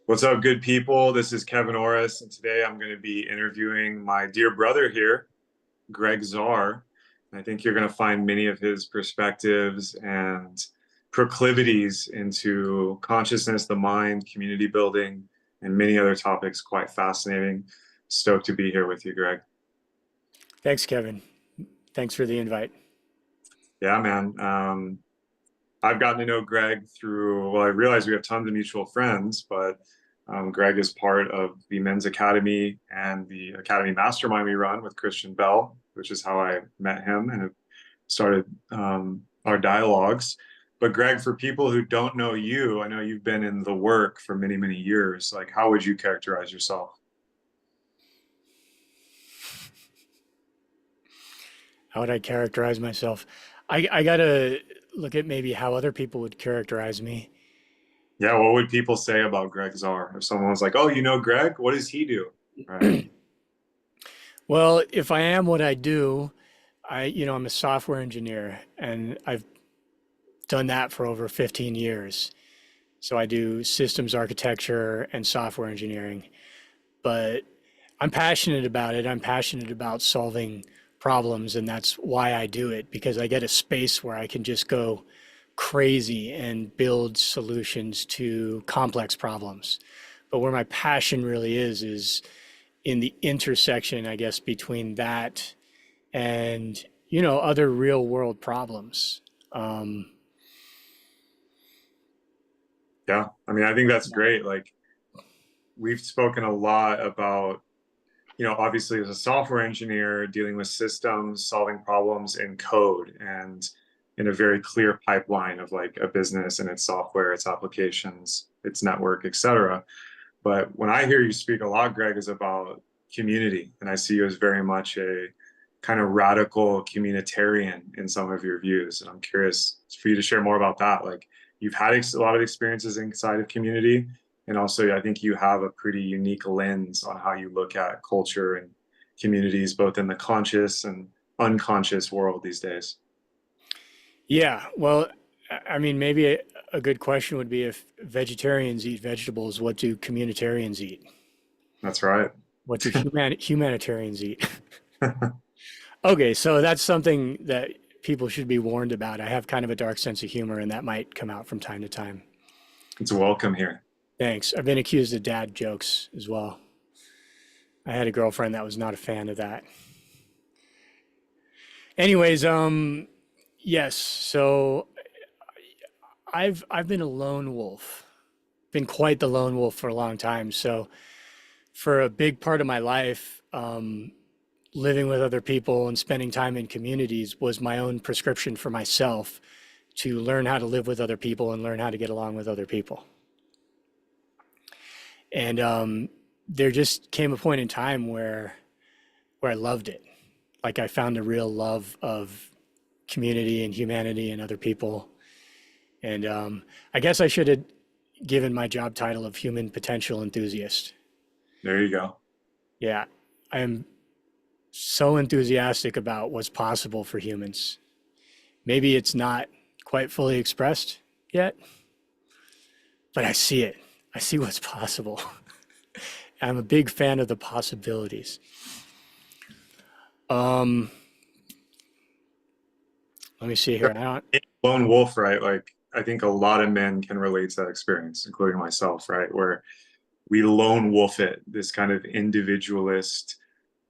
What's up, good people? This is Kevin Orris, and today I'm going to be interviewing my dear brother here, Greg Czar. And I think you're going to find many of his perspectives and proclivities into consciousness, the mind, community building, and many other topics quite fascinating. Stoked to be here with you, Greg. Thanks, Kevin. Thanks for the invite. Yeah, man. I've gotten to know Greg through, well, I realize we have tons of mutual friends, but Greg is part of the Men's Academy and the Academy Mastermind we run with Christian Bell, which is how I met him and have started our dialogues. But Greg, for people who don't know you, I know you've been in the work for many, many years. Like, how would you characterize yourself? How would I characterize myself? I gotta look at maybe how other people would characterize me. Yeah, what would people say about Greg Czar? If someone was like, "Oh, you know Greg? What does he do?" Right? Well, if I am what I do, I'm a software engineer and I've done that for over 15 years. So I do systems architecture and software engineering, but I'm passionate about it. I'm passionate about solving problems, and that's why I do it because I get a space where I can just go crazy and build solutions to complex problems. But where my passion really is in the intersection, I guess, between that and, other real world problems. Um, Yeah, I mean, I think that's great. Like, we've spoken a lot about, obviously as a software engineer, dealing with systems, solving problems in code and in a very clear pipeline of like a business and its software, its applications, its network, etc. But when I hear you speak a lot, Greg, is about community. And I see you as very much a kind of radical communitarian in some of your views. And I'm curious for you to share more about that. Like, you've had a lot of experiences inside of community. And also, I think you have a pretty unique lens on how you look at culture and communities, both in the conscious and unconscious world these days. yeah, well, I mean, maybe a good question would be if vegetarians eat vegetables, what do communitarians eat? That's right. What do humanitarians eat? Okay, so that's something that people should be warned about. I have kind of a dark sense of humor, and that might come out from time to time. It's welcome here. Thanks. I've been accused of dad jokes as well. I had a girlfriend that was not a fan of that. Anyways, yes. So I've been a lone wolf, been quite the lone wolf for a long time. So for a big part of my life, living with other people and spending time in communities was my own prescription for myself to learn how to live with other people and learn how to get along with other people. And there just came a point in time where I loved it. Like I found a real love of community and humanity and other people. And I guess I should have given my job title of human potential enthusiast. There you go. Yeah, I am so enthusiastic about what's possible for humans. Maybe it's not quite fully expressed yet, but I see it. I see what's possible. I'm a big fan of the possibilities. Um, Let me see here. I don't, Lone wolf, right? Like, I think a lot of men can relate to that experience, including myself, right? Where we lone wolf it, this kind of individualist,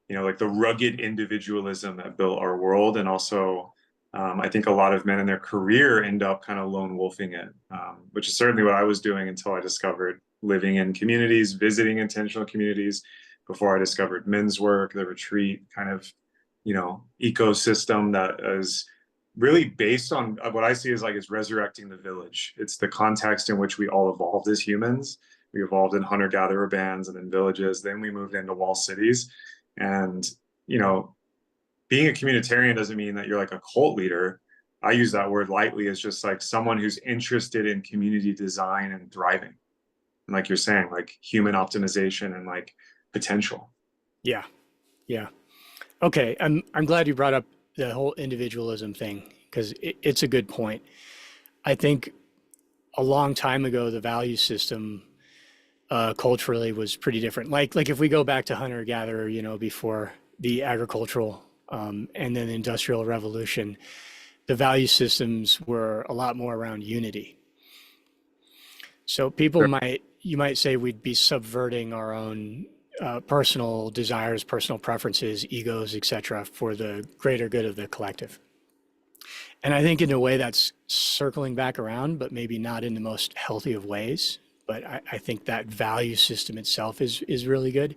like the rugged individualism that built our world. And also, I think a lot of men in their career end up kind of lone wolfing it, which is certainly what I was doing until I discovered living in communities, visiting intentional communities, before I discovered men's work, the retreat kind of, ecosystem that is really based on what I see as like is resurrecting the village. It's the context in which we all evolved as humans. We evolved in hunter-gatherer bands and in villages. Then we moved into wall cities. And, you know, being a communitarian doesn't mean that you're like a cult leader. I use that word lightly as just like someone who's interested in community design and thriving. And like you're saying, like human optimization and like potential. yeah, yeah. Okay, I'm glad you brought up the whole individualism thing because it's a good point. I think a long time ago, the value system culturally was pretty different. Like if we go back to hunter gatherer, before the agricultural and then the industrial revolution, the value systems were a lot more around unity. So Sure. you might say we'd be subverting our own personal desires, personal preferences, egos, etc., for the greater good of the collective. And I think in a way that's circling back around, but maybe not in the most healthy of ways. But I think that value system itself is really good.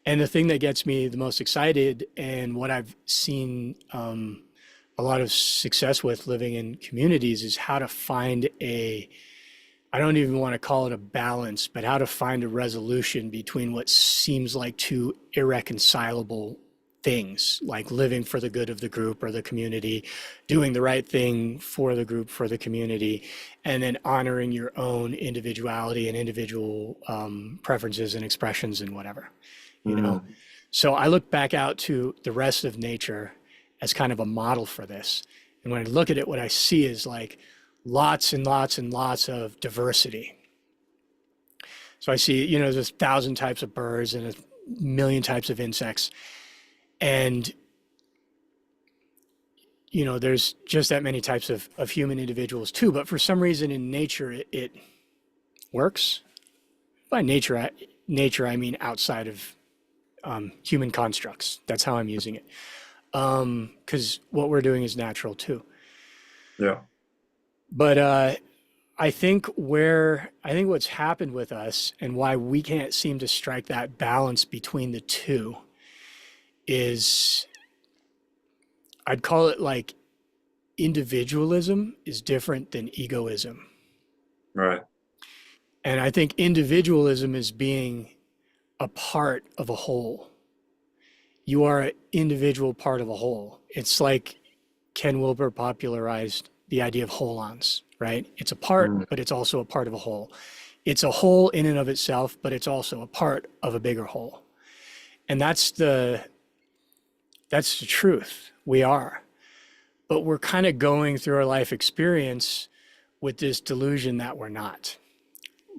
And the thing that gets me the most excited and what I've seen a lot of success with living in communities is how to find I don't even want to call it a balance, but how to find a resolution between what seems like two irreconcilable things, like living for the good of the group or the community, doing the right thing for the group, for the community, and then honoring your own individuality and individual preferences and expressions and whatever, you know? Mm, So I look back out to the rest of nature as kind of a model for this. And when I look at it, what I see is like lots and lots and lots of diversity. So I see, there's 1,000 types of birds and 1,000,000 types of insects. And, there's just that many types of human individuals too. But for some reason in nature, it works. By nature, I mean outside of human constructs. That's how I'm using it. Because what we're doing is natural too. yeah. But I think what's happened with us and why we can't seem to strike that balance between the two is I'd call it like individualism is different than egoism. Right. And I think individualism is being a part of a whole. You are an individual part of a whole. It's like Ken Wilber popularized the idea of holons, right? It's a part, Mm, but it's also a part of a whole. It's a whole in and of itself, but it's also a part of a bigger whole. And that's the truth. We are. But we're kind of going through our life experience with this delusion that we're not.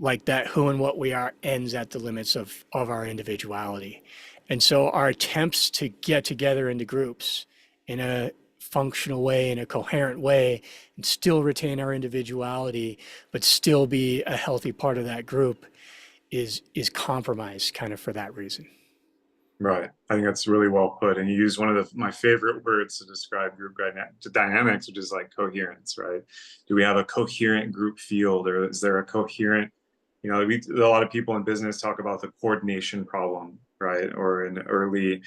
Like that who and what we are ends at the limits of our individuality. And so our attempts to get together into groups in a functional way, in a coherent way, and still retain our individuality, but still be a healthy part of that group is compromised kind of for that reason. right. I think that's really well put. And you use one of my favorite words to describe group dynamics, which is like coherence, right? Do we have a coherent group field, or is there a coherent, a lot of people in business talk about the coordination problem, right? Or in early,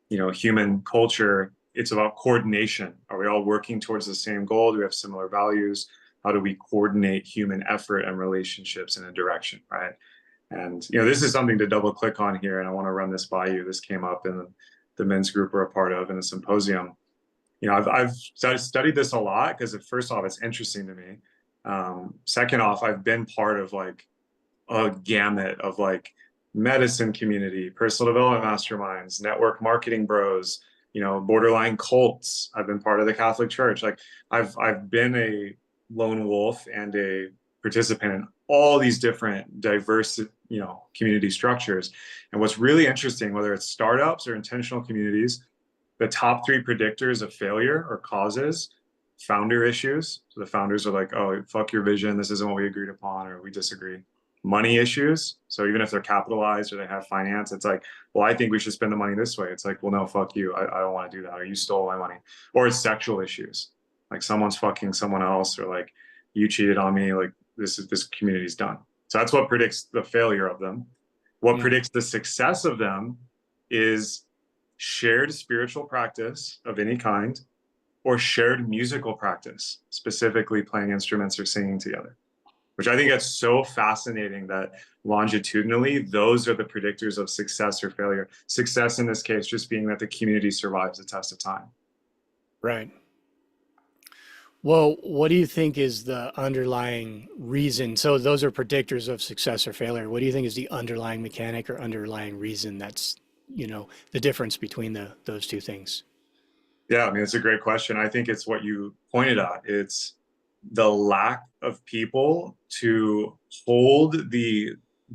human culture, it's about coordination. Are we all working towards the same goal? Do we have similar values? How do we coordinate human effort and relationships in a direction, right? And this is something to double click on here, and I want to run this by you. This came up in the men's group we're a part of in a symposium. I've studied this a lot because first off, it's interesting to me. Second off, I've been part of like a gamut of like medicine community, personal development masterminds, network marketing bros, borderline cults. I've been part of the Catholic Church. Like I've been a lone wolf and a participant in all these different diverse, community structures. And what's really interesting, whether it's startups or intentional communities, the top three predictors of failure or causes, founder issues. So the founders are like, oh, fuck your vision. This isn't what we agreed upon, or we disagree. Money issues. So even if they're capitalized or they have finance, it's like, well, I think we should spend the money this way. It's like, well, no, fuck you. I don't want to do that. Or you stole my money. Or it's sexual issues. Like someone's fucking someone else, or like you cheated on me. Like this community's done. So that's what predicts the failure of them. What Mm. predicts the success of them is shared spiritual practice of any kind, or shared musical practice, specifically playing instruments or singing together, which I think that's so fascinating that longitudinally, those are the predictors of success or failure. Success in this case just being that the community survives the test of time. Right. Well, what do you think is the underlying reason? So those are predictors of success or failure. What do you think is the underlying mechanic or underlying reason that's, the difference between those two things? Yeah, I mean, it's a great question. I think it's what you pointed out. It's the lack of people to hold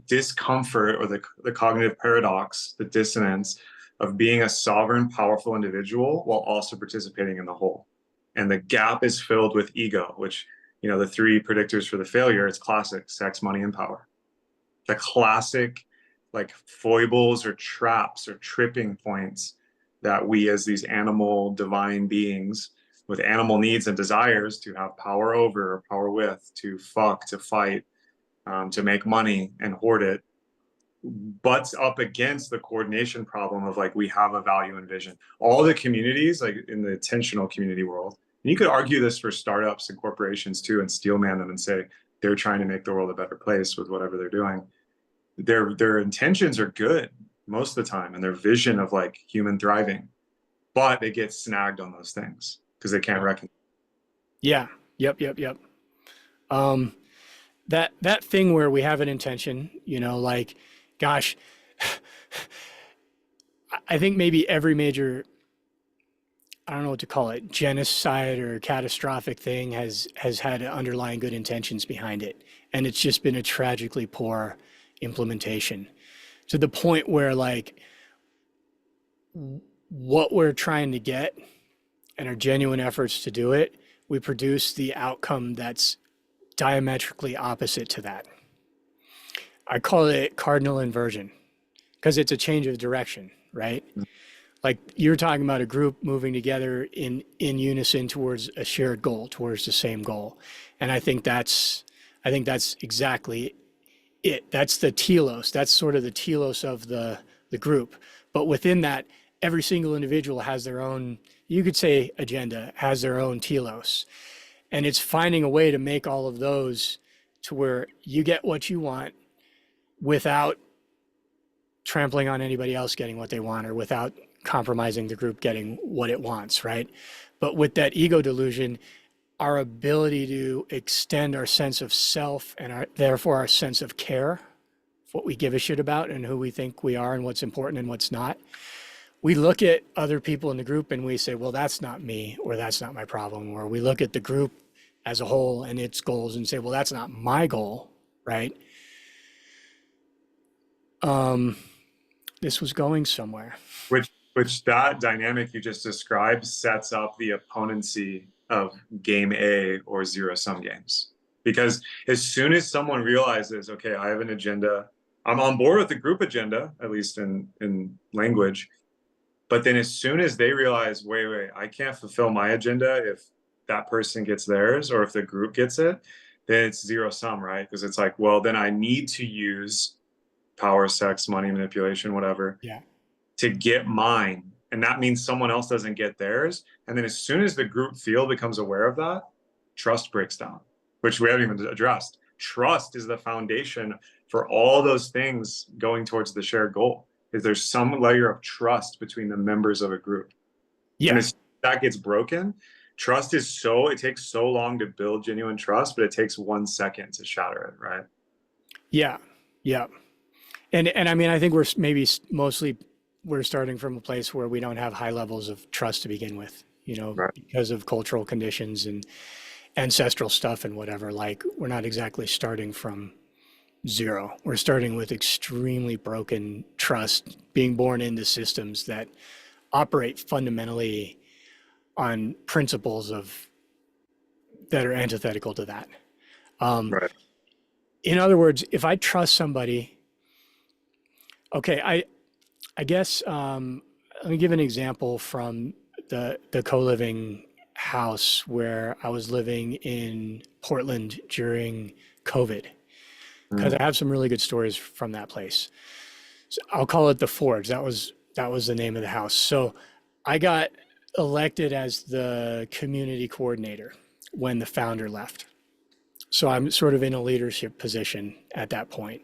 discomfort or the cognitive paradox, the dissonance of being a sovereign, powerful individual while also participating in the whole. And the gap is filled with ego, which, the three predictors for the failure, it's classic: sex, money, and power. The classic, like, foibles or traps or tripping points that we, as these animal divine beings with animal needs and desires to have power over or power with, to fuck, to fight, to make money and hoard it, butts up against the coordination problem of, like, we have a value and vision. All the communities, like in the intentional community world, and you could argue this for startups and corporations too, and steelman them and say they're trying to make the world a better place with whatever they're doing. Their intentions are good most of the time, and their vision of, like, human thriving, but they get snagged on those things because they can't recognize. Yeah. Yep. Um, that thing where we have an intention, like, gosh, I think maybe every major, I don't know what to call it, genocide or catastrophic thing has had underlying good intentions behind it, and it's just been a tragically poor implementation to the point where, like, what we're trying to get and our genuine efforts to do it, we produce the outcome that's diametrically opposite to that. I call it cardinal inversion because it's a change of direction, right? Like, you're talking about a group moving together in unison towards a shared goal, towards the same goal. And I think that's exactly it. That's the telos. That's sort of the telos of the group. But within that, every single individual has their own, you could say, agenda, has their own telos. And it's finding a way to make all of those to where you get what you want without trampling on anybody else getting what they want, or without compromising the group getting what it wants, right? But with that ego delusion, our ability to extend our sense of self and therefore our sense of care, what we give a shit about and who we think we are and what's important and what's not. We look at other people in the group and we say, well, that's not me, or that's not my problem. Or we look at the group as a whole and its goals and say, well, that's not my goal, right? This was going somewhere. Which that dynamic you just described sets up the opponency of game A or zero sum games. Because as soon as someone realizes, okay, I have an agenda, I'm on board with the group agenda, at least in language. But then as soon as they realize, wait, I can't fulfill my agenda if that person gets theirs or if the group gets it, then it's zero sum, right? Because it's like, well, then I need to use power, sex, money, manipulation, whatever, Yeah. to get mine. And that means someone else doesn't get theirs. And then as soon as the group field becomes aware of that, trust breaks down, which we haven't even addressed. Trust is the foundation for all those things going towards the shared goal. Is there's some layer of trust between the members of a group. Yeah. And as that gets broken, trust is it takes so long to build genuine trust, but it takes 1 second to shatter it, right? Yeah. Yeah. And I mean, I think we're maybe mostly we're starting from a place where we don't have high levels of trust to begin with, Right. because of cultural conditions and ancestral stuff and whatever. Like, we're not exactly starting from zero. We're starting with extremely broken trust, being born into systems that operate fundamentally on principles that are antithetical to that. Right. In other words, if I trust somebody, okay, I guess let me give an example from the co-living house where I was living in Portland during COVID, because I have some really good stories from that place. So I'll call it the Forge. That was the name of the house. So I got elected as the community coordinator when the founder left. So I'm sort of in a leadership position at that point.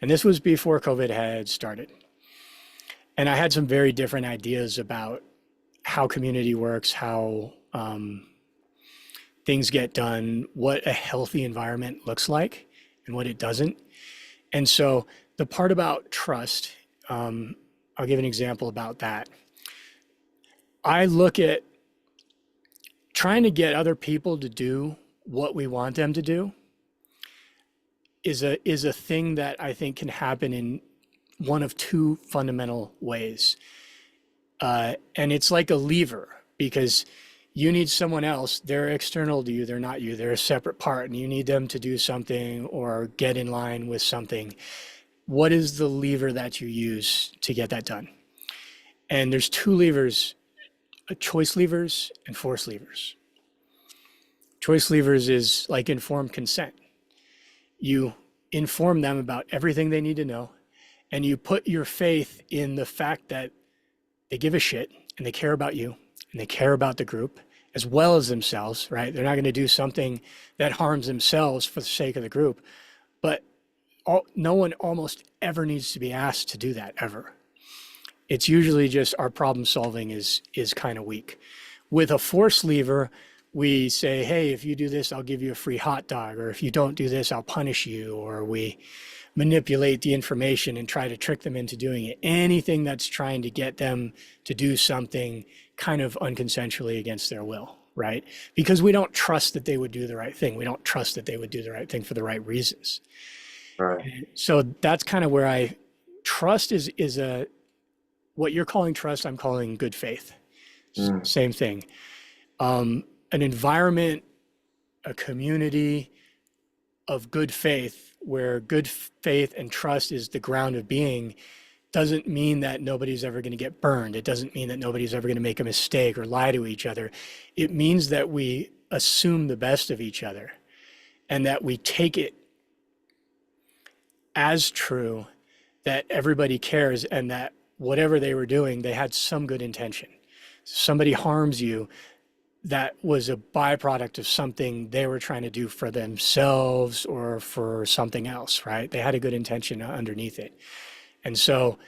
And this was before COVID had started. And I had some very different ideas about how community works, how things get done, what a healthy environment looks like, and what it doesn't. And so the part about trust, I'll give an example about that. I look at trying to get other people to do what we want them to do is a thing that I think can happen in one of two fundamental ways. And it's like a lever because you need someone else. They're external to you. They're not you. They're a separate part, and you need them to do something or get in line with something. What is the lever that you use to get that done? And there's two levers, choice levers and force levers. Choice levers is like informed consent. You inform them about everything they need to know, and you put your faith in the fact that they give a shit and they care about you and they care about the group as well as themselves, right? They're not going to do something that harms themselves for the sake of the group. But no one almost ever needs to be asked to do that ever. It's usually just our problem solving is kind of weak. With a force lever, we say, hey, if you do this, I'll give you a free hot dog, or if you don't do this, I'll punish you, or we manipulate the information and try to trick them into doing it. Anything that's trying to get them to do something kind of unconsensually against their will, right? Because we don't trust that they would do the right thing. We don't trust that they would do the right thing for the right reasons. Right. So that's kind of where trust is what you're calling trust, I'm calling good faith. Same thing. An environment, a community of good faith, where good faith and trust is the ground of being, doesn't mean that nobody's ever going to get burned. It doesn't mean that nobody's ever going to make a mistake or lie to each other. It means that we assume the best of each other and that we take it as true that everybody cares and that whatever they were doing, they had some good intention. Somebody harms you, that was a byproduct of something they were trying to do for themselves or for something else, right? They had a good intention underneath it. And so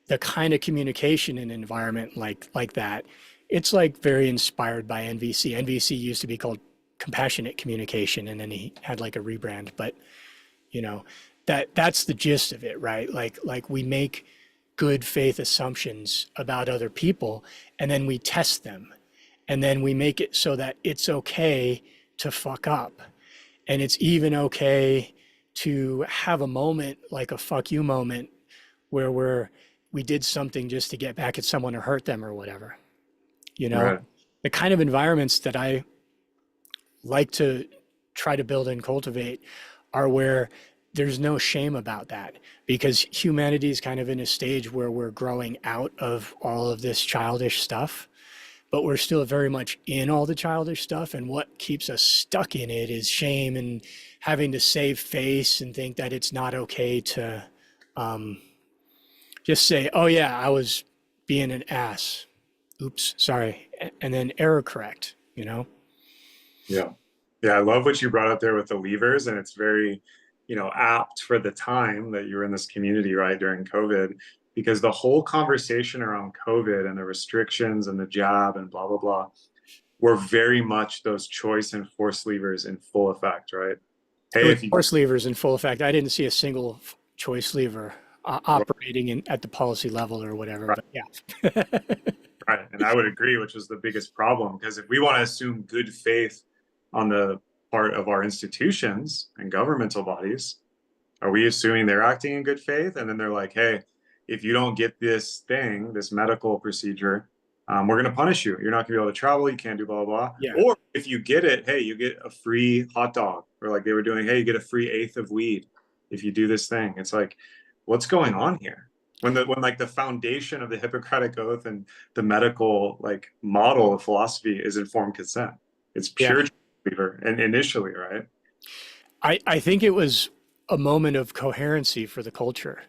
the kind of communication in an environment like that, it's like very inspired by NVC. NVC used to be called compassionate communication, and then he had like a rebrand, but you know, that's the gist of it, right? Like we make good faith assumptions about other people and then we test them. And then we make it so that it's okay to fuck up. And it's even okay to have a moment like a fuck you moment where we did something just to get back at someone or hurt them or whatever. You know, Right. the kind of environments that I like to try to build and cultivate are where there's no shame about that, because humanity is kind of in a stage where we're growing out of all of this childish stuff, but we're still very much in all the childish stuff. And what keeps us stuck in it is shame and having to save face and think that it's not okay to just say, oh yeah, I was being an ass. Oops, sorry. And then error correct, you know? Yeah. Yeah. I love what you brought up there with the levers, and it's very, apt for the time that you were in this community, right, during COVID, because the whole conversation around COVID and the restrictions and the jab and blah, blah, blah were very much those choice and force levers in full effect, right? It Hey, was if you, force levers in full effect. I didn't see a single choice lever operating at the policy level or whatever, right, but yeah. right. And I would agree, which was the biggest problem, because if we want to assume good faith on the part of our institutions and governmental bodies, are we assuming they're acting in good faith? And then they're like, hey, if you don't get this thing, this medical procedure, we're going to punish you. You're not going to be able to travel. You can't do blah, blah, blah. Yeah. Or if you get it, hey, you get a free hot dog. Or like they were doing, hey, you get a free eighth of weed if you do this thing. It's like, what's going on here? When like the foundation of the Hippocratic Oath and the medical like model of philosophy is informed consent. It's Yeah. pure believer and initially, right? I think it was a moment of coherency for the culture,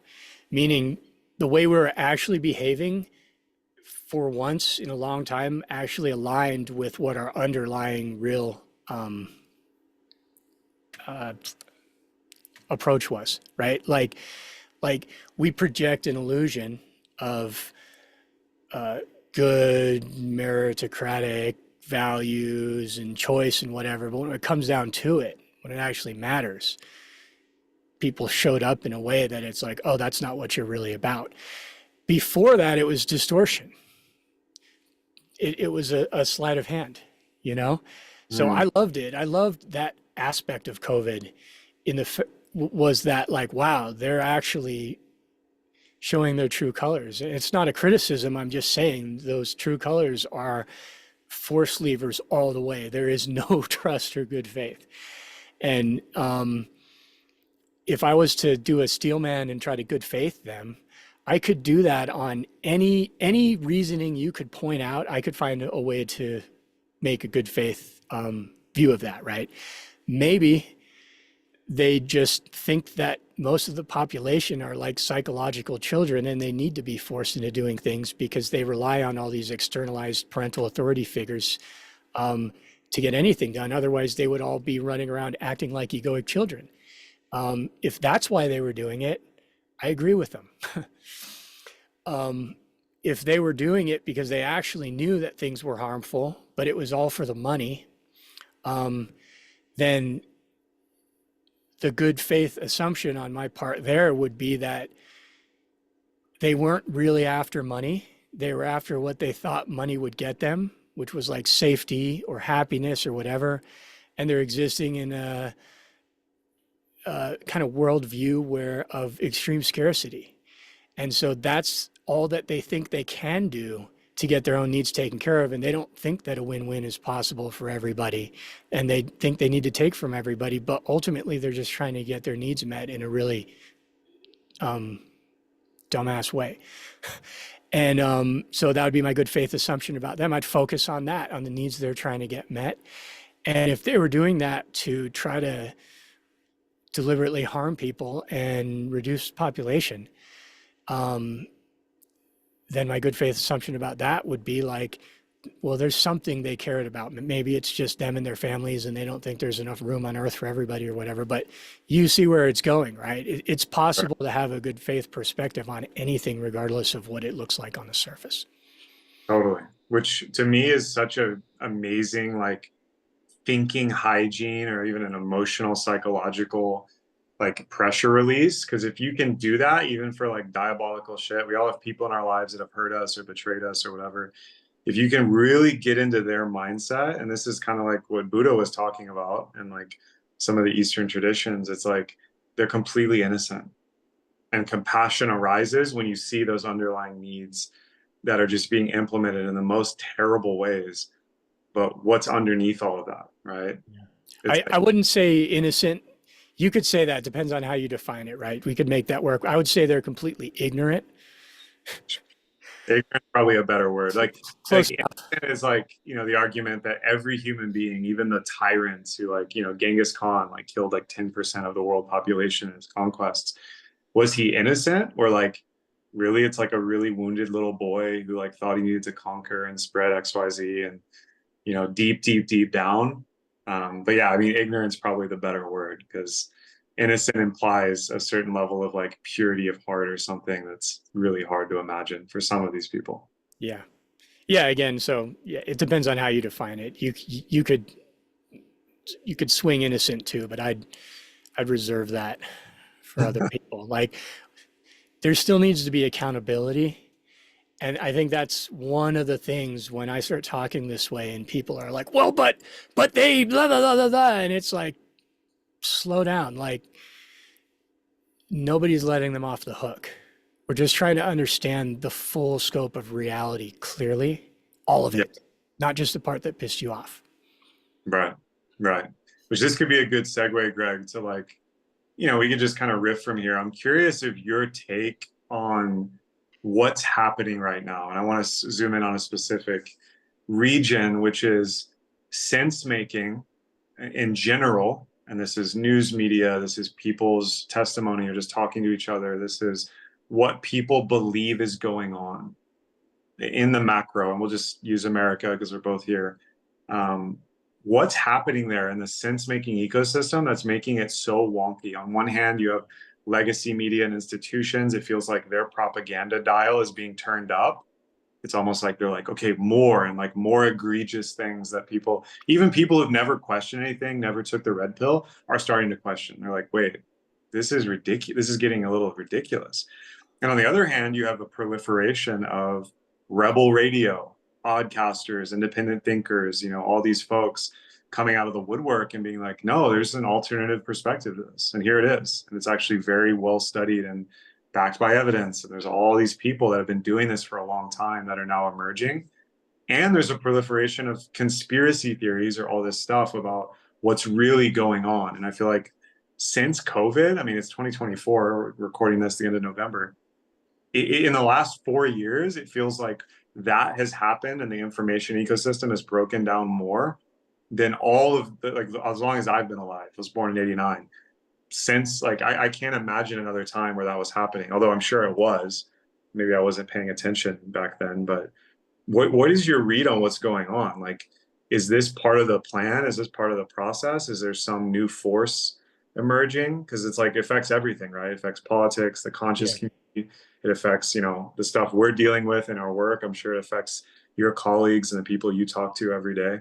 meaning the way we were actually behaving for once in a long time actually aligned with what our underlying real uh, approach was, right? Like we project an illusion of good meritocratic values and choice and whatever, but when it comes down to it, when it actually matters, people showed up in a way that it's like, oh, that's not what you're really about. Before that, it was distortion. It was a sleight of hand, you know? So Mm, I loved it. I loved that aspect of COVID in the was that like, wow, they're actually showing their true colors. It's not a criticism. I'm just saying those true colors are force levers all the way. There is no trust or good faith. And if I was to do a steel man and try to good faith them, I could do that on any reasoning you could point out. I could find a way to make a good faith view of that, right? Maybe they just think that most of the population are like psychological children and they need to be forced into doing things because they rely on all these externalized parental authority figures to get anything done. Otherwise, they would all be running around acting like egoic children. If that's why they were doing it, I agree with them. If they were doing it because they actually knew that things were harmful, but it was all for the money, then the good faith assumption on my part there would be that they weren't really after money. They were after what they thought money would get them, which was like safety or happiness or whatever. And they're existing in a kind of worldview where of extreme scarcity. And so that's all that they think they can do to get their own needs taken care of. And they don't think that a win-win is possible for everybody. And they think they need to take from everybody. But ultimately, they're just trying to get their needs met in a really dumbass way. And so that would be my good faith assumption about them. I'd focus on that, on the needs they're trying to get met. And if they were doing that to try to deliberately harm people and reduce population, then my good faith assumption about that would be like, well, there's something they cared about. Maybe it's just them and their families, and they don't think there's enough room on earth for everybody or whatever. But you see where it's going, right? It's possible to have a good faith perspective on anything, regardless of what it looks like on the surface. Totally. Which to me is such a amazing like thinking hygiene or even an emotional psychological like pressure release. Because if you can do that, even for like diabolical shit, we all have people in our lives that have hurt us or betrayed us or whatever. If you can really get into their mindset, and this is kind of like what Buddha was talking about and like some of the Eastern traditions, it's like they're completely innocent. And compassion arises when you see those underlying needs that are just being implemented in the most terrible ways. But what's underneath all of that, right? It's I wouldn't say innocent. You could say that, depends on how you define it, right? We could make that work. I would say they're completely ignorant. ignorant, probably a better word. Like Close enough. innocent is like, the argument that every human being, even the tyrants who like, Genghis Khan like killed like 10% of the world population in his conquests. Was he innocent or like really it's like a really wounded little boy who like thought he needed to conquer and spread XYZ and deep, deep, deep down. But yeah, I mean, ignorance is probably the better word because innocent implies a certain level of like purity of heart or something that's really hard to imagine for some of these people. Yeah. Yeah. Again, so yeah, it depends on how you define it. You could swing innocent too, but I'd reserve that for other people. Like there still needs to be accountability. And I think that's one of the things when I start talking this way and people are like, well, but they blah blah blah blah blah. And it's like, slow down. Like nobody's letting them off the hook. We're just trying to understand the full scope of reality clearly, all of Yeah, it, not just the part that pissed you off. right, right. Which this could be a good segue, Greg, to like, we could just kind of riff from here. I'm curious of your take on what's happening right now. And I want to zoom in on a specific region, which is sense making in general. And this is news media, this is people's testimony or just talking to each other. This is what people believe is going on in the macro. And we'll just use America because we're both here. What's happening there in the sense making ecosystem that's making it so wonky? On one hand, you have legacy media and institutions. It feels like their propaganda dial is being turned up. It's almost like they're like, okay, more and like more egregious things that people, even people who've never questioned anything, never took the red pill, are starting to question. They're like, wait, this is ridiculous. This is getting a little ridiculous. And on the other hand, you have a proliferation of rebel radio, podcasters, independent thinkers, all these folks coming out of the woodwork and being like, no, there's an alternative perspective to this. And here it is. And it's actually very well studied and backed by evidence. And there's all these people that have been doing this for a long time that are now emerging. And there's a proliferation of conspiracy theories or all this stuff about what's really going on. And I feel like since COVID, I mean, it's 2024, we're recording this the end of November. In the last 4 years, it feels like that has happened and the information ecosystem has broken down more than all of the, like, as long as I've been alive. I was born in 89. Since, like, I can't imagine another time where that was happening, although I'm sure it was. Maybe I wasn't paying attention back then, but what is your read on what's going on? Like, is this part of the plan? Is this part of the process? Is there some new force emerging? Because it's like it affects everything, right? It affects politics, the conscious Yeah. community. It affects, the stuff we're dealing with in our work. I'm sure it affects your colleagues and the people you talk to every day.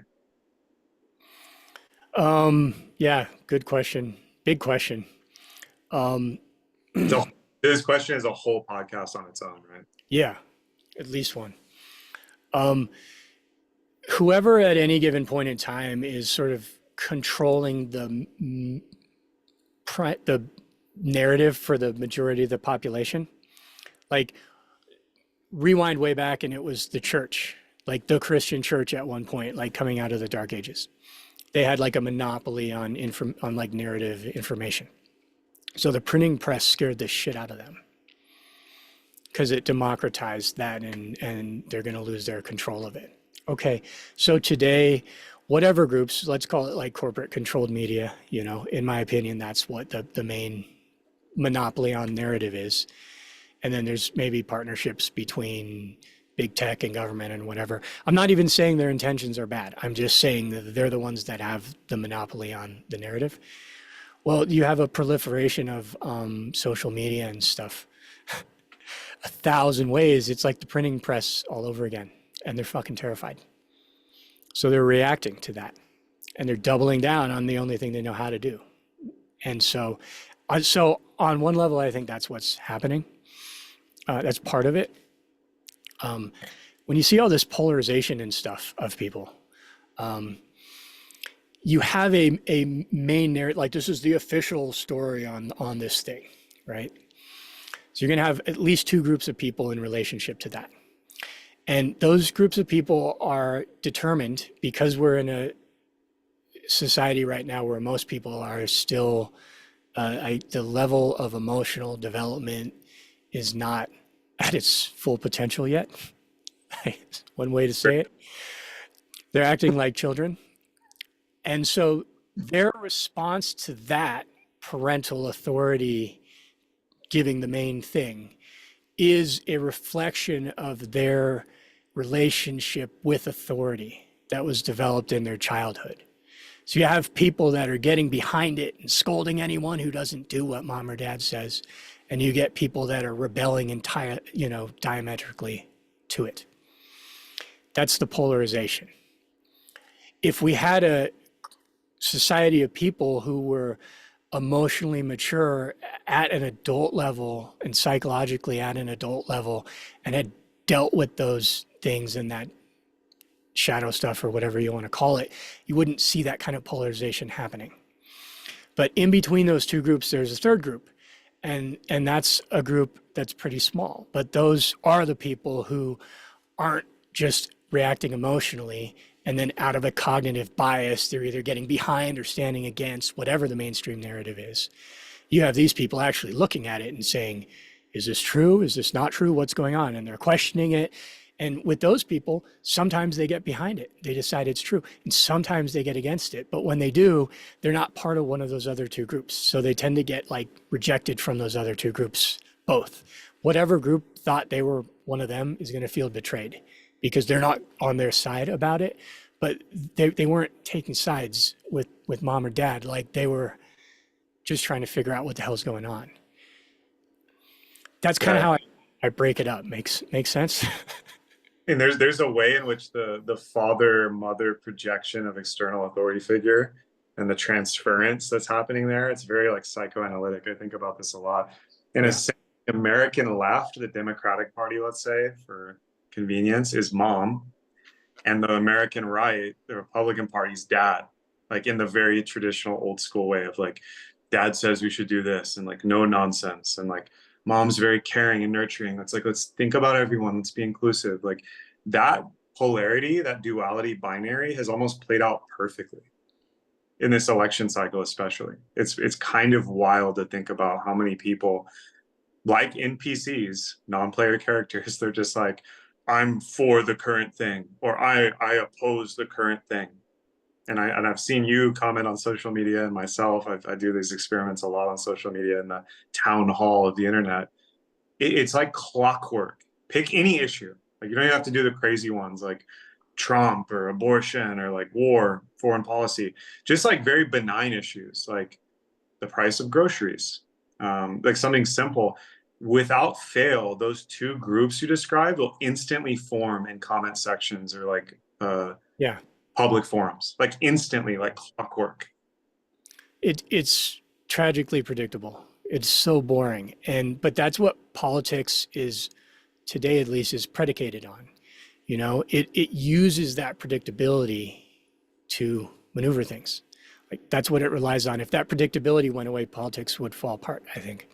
Yeah, good question. Big question. Um, So this question is a whole podcast on its own, right? yeah, at least one. Um, Whoever at any given point in time is sort of controlling the narrative for the majority of the population, like rewind way back and it was the church, like the Christian church at one point, like coming out of the dark ages. They had like a monopoly on on like narrative information. So the printing press scared the shit out of them because it democratized that, and they're going to lose their control of it. Okay, so today, whatever groups, let's call it like corporate controlled media, in my opinion, that's what the main monopoly on narrative is. And then there's maybe partnerships between big tech and government and whatever. I'm not even saying their intentions are bad. I'm just saying that they're the ones that have the monopoly on the narrative. Well, you have a proliferation of social media and stuff. 1,000 ways. It's like the printing press all over again, and they're fucking terrified. So they're reacting to that, and they're doubling down on the only thing they know how to do. And so on one level, I think that's what's happening. That's part of it. When you see all this polarization and stuff of people, you have a main narrative, like this is the official story on this thing, right? So you're going to have at least two groups of people in relationship to that. And those groups of people are determined because we're in a society right now where most people are still, the level of emotional development is not at its full potential yet. One way to say it. They're acting like children. And so their response to that parental authority giving the main thing is a reflection of their relationship with authority that was developed in their childhood. So you have people that are getting behind it and scolding anyone who doesn't do what mom or dad says, and you get people that are rebelling diametrically to it. That's the polarization. If we had a society of people who were emotionally mature at an adult level and psychologically at an adult level and had dealt with those things and that shadow stuff or whatever you want to call it, you wouldn't see that kind of polarization happening. But in between those two groups, there's a third group. And that's a group that's pretty small. But those are the people who aren't just reacting emotionally and then out of a cognitive bias, they're either getting behind or standing against whatever the mainstream narrative is. You have these people actually looking at it and saying, is this true? Is this not true? What's going on? And they're questioning it. And with those people, sometimes they get behind it. They decide it's true. And sometimes they get against it. But when they do, they're not part of one of those other two groups. So they tend to get like rejected from those other two groups, both. Whatever group thought they were one of them is going to feel betrayed because they're not on their side about it. But they weren't taking sides with mom or dad. Like they were just trying to figure out what the hell's going on. That's kind of how I break it up. Makes sense? And there's a way in which the father mother projection of external authority figure and the transference that's happening there, it's very like psychoanalytic. I think about this a lot. In a sense, the American left, the Democratic Party, let's say, for convenience, is mom, and the American right, the Republican Party's dad. like in the very traditional old school way of like, dad says we should do this and like no nonsense. And like mom's very caring and nurturing. It's like, let's think about everyone. Let's be inclusive. Like that polarity, that duality binary has almost played out perfectly in this election cycle, especially. It's kind of wild to think about how many people like NPCs, non-player characters, they're just like, I'm for the current thing, or I oppose the current thing. And I've seen you comment on social media, and myself, I do these experiments a lot on social media in the town hall of the internet. It's like clockwork. Pick any issue. Like you don't even have to do the crazy ones like Trump or abortion or like war, foreign policy. Just like very benign issues like the price of groceries, like something simple. Without fail, those two groups you described will instantly form in comment sections or like Yeah. public forums, like instantly, like clockwork. It's tragically predictable. It's so boring. But that's what politics is today, at least, is predicated on. It uses that predictability to maneuver things. Like that's what it relies on. If that predictability went away, politics would fall apart, I think.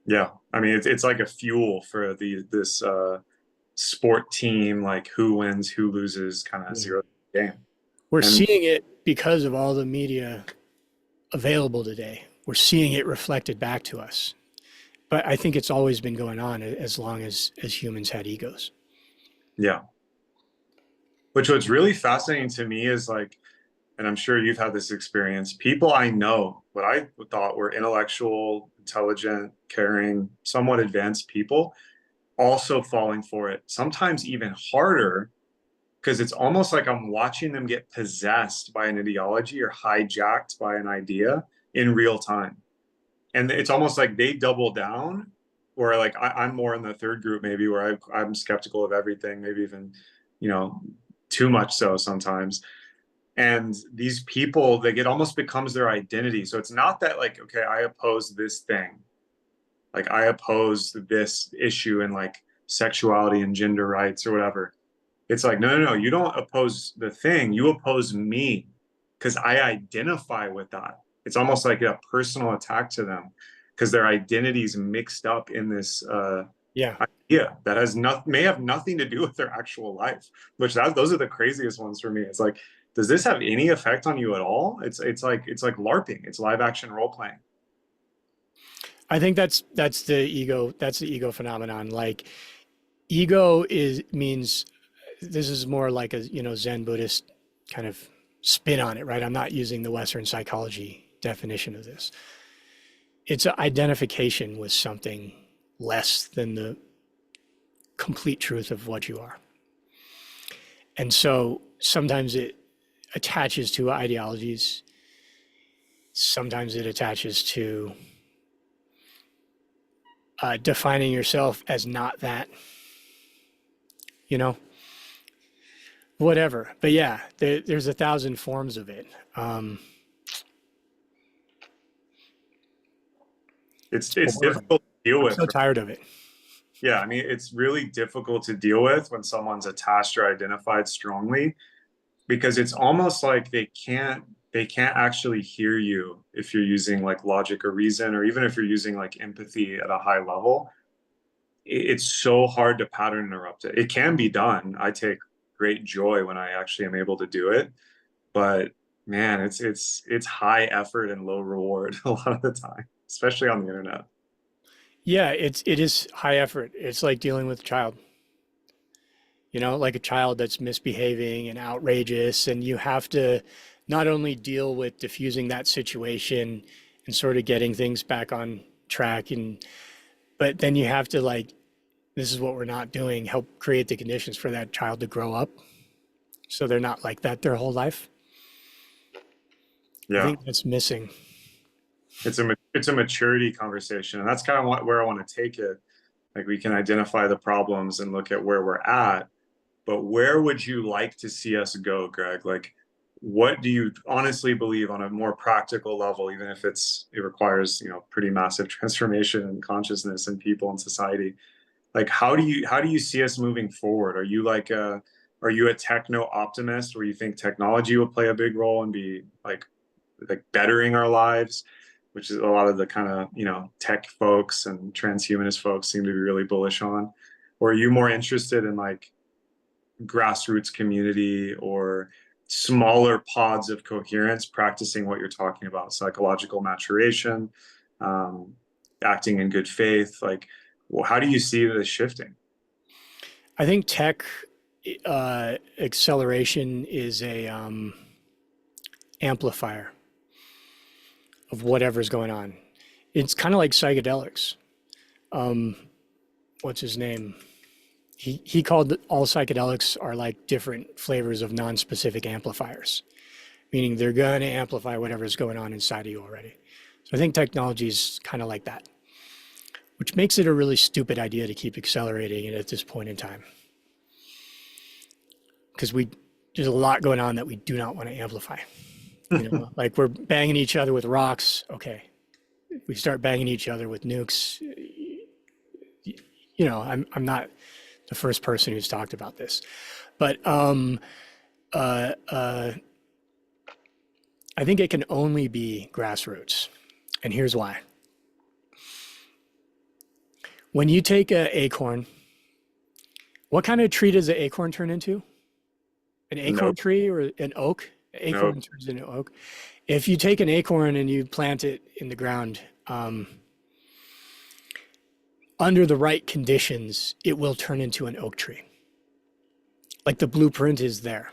Yeah, I mean it's like a fuel for this sport team, like who wins, who loses, kind of Yeah. zero game. We're And seeing it because of all the media available today. We're seeing it reflected back to us. But I think it's always been going on as long as humans had egos. yeah, which what's really fascinating to me is like, and I'm sure you've had this experience, people I know, what I thought were intellectual, intelligent, caring, somewhat advanced people, also falling for it. Sometimes even harder, because it's almost like I'm watching them get possessed by an ideology or hijacked by an idea in real time. And it's almost like they double down, where like I'm more in the third group, maybe where I'm skeptical of everything, maybe even, you know, too much so sometimes. And these people, like it almost becomes their identity. So it's not that like, okay, I oppose this thing, like I oppose this issue in like sexuality and gender rights or whatever. It's like, no, no, no, you don't oppose the thing, you oppose me because I identify with that. It's almost like a personal attack to them because their identity is mixed up in this Yeah. idea that has not may have nothing to do with their actual life. Which those are the craziest ones for me. It's like, does this have any effect on you at all? It's like LARPing. It's live action role playing. I think that's the ego. That's the ego phenomenon. Like ego is means this is more like a Zen Buddhist kind of spin on it, right? I'm not using the Western psychology definition of this. It's an identification with something less than the complete truth of what you are. And so sometimes it attaches to ideologies. Sometimes it attaches to defining yourself as not that, you know, whatever. But yeah, there's a thousand forms of it. It's It's it's boring. difficult to deal I'm with. so tired of it. Yeah, I mean, it's really difficult to deal with when someone's attached or identified strongly because it's almost like they can't actually hear you if you're using like logic or reason, or even if you're using like empathy at a high level. It's so hard to pattern interrupt it. It can be done. I take great joy when I actually am able to do it, but man, it's high effort and low reward a lot of the time, especially on the internet. Yeah, it is high effort. It's like dealing with a child. Like a child that's misbehaving and outrageous, and you have to not only deal with diffusing that situation and sort of getting things back on track, but then you have to like, this is what we're not doing, help create the conditions for that child to grow up so they're not like that their whole life. I Yeah. think that's missing. It's a maturity conversation, and that's kind of where I want to take it. Like we can identify the problems and look at where we're at, but where would you like to see us go, Greg? Like, what do you honestly believe on a more practical level, even if it requires, pretty massive transformation in consciousness and people and society? Like, how do you see us moving forward? Are you like Are you a techno optimist where you think technology will play a big role and be like bettering our lives, which is a lot of the kind of, tech folks and transhumanist folks seem to be really bullish on? Or are you more interested in like grassroots community or smaller pods of coherence practicing what you're talking about, psychological maturation, um, acting in good faith? Like, well, how do you see this shifting? I think tech acceleration is a amplifier of whatever's going on. It's kind of like psychedelics. Um, what's his name? He called all psychedelics are like different flavors of non-specific amplifiers, meaning they're going to amplify whatever's going on inside of you already. So I think technology is kind of like that, which makes it a really stupid idea to keep accelerating it at this point in time. Because there's a lot going on that we do not want to amplify. Like we're banging each other with rocks. Okay, if we start banging each other with nukes, I'm not the first person who's talked about this, but uh, uh, I think it can only be grassroots, and here's why. When you take an acorn, what kind of tree does an acorn turn into? An acorn Nope. tree or an oak? Acorn Nope. turns into oak. If you take an acorn and you plant it in the ground, under the right conditions, it will turn into an oak tree. Like the blueprint is there.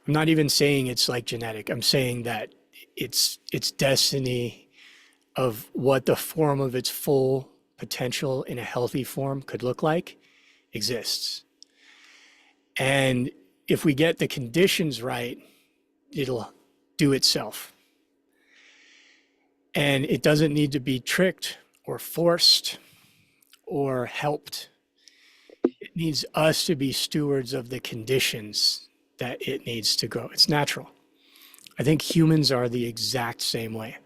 I'm not even saying it's like genetic. I'm saying that its destiny of what the form of its full potential in a healthy form could look like exists. And if we get the conditions right, it'll do itself. And it doesn't need to be tricked or forced or helped. It needs us to be stewards of the conditions that it needs to grow. It's natural. I think humans are the exact same way.